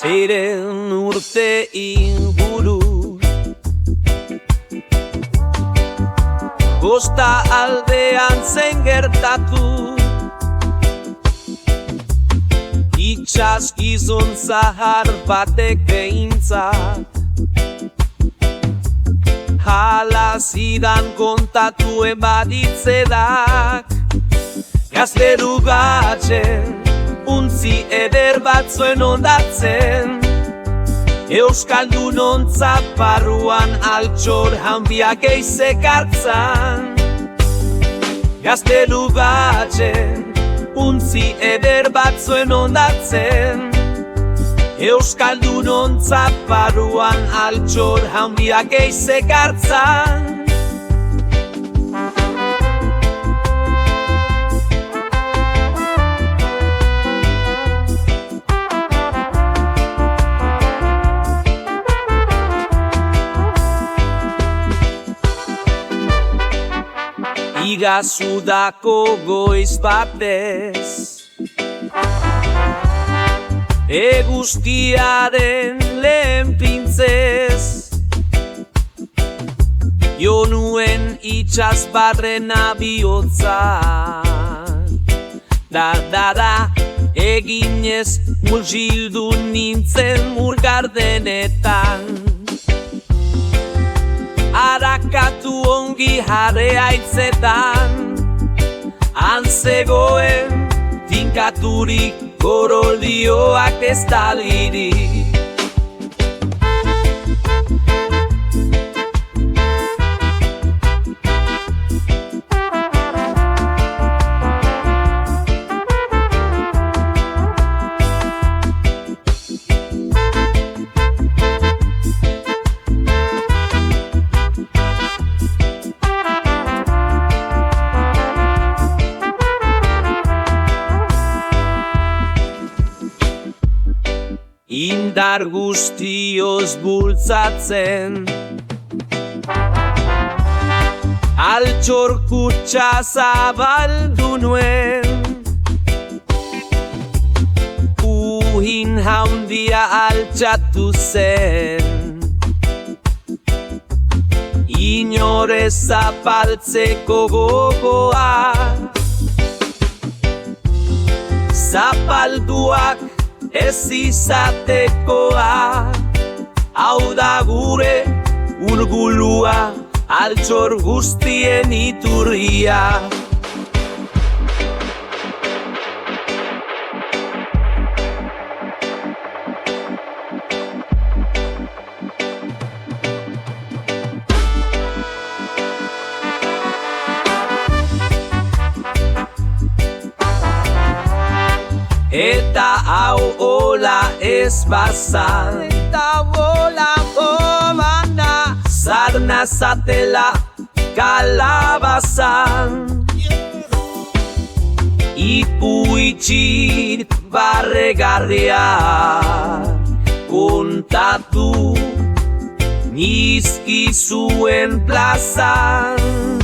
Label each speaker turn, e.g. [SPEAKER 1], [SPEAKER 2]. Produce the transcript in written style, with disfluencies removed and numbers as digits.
[SPEAKER 1] Eren urte inguru Kosta aldean zen gertatu Itxaskizun zahar batek behintzat Hala zidan kontatuen baditzedak Gazteru batzen untzi eder batzuen ondatzen Euskaldun ontzat barruan altxor hanbiak eizek hartzan Gaztelu batzen untzi eder batzuen ondatzen Euskaldun ontzat barruan altxor hanbiak eizek hartzan Igazudako goiz batez Eguzkiaren lehen pintzez Jo nuen itxaz barrena bihotzan Da, eginez multxildu nintzen murgardenetan Arakatu ongi jarre haitzetan Han zegoen tinkaturik gorolioak estalirik Indar guztioz bultzatzen Altxor kutxa zabaldu nuen Uhin haundia altxatu zen Inorez zapaltzeko gogoa Zapalduak ez izatekoa Hau da gure urgulua Altxor guztien iturria Eta hau hola ez bazan Eta hola bomana Sarna zatela kalabazan Ipu itxir barregarria Kontatu nizkizuen plazan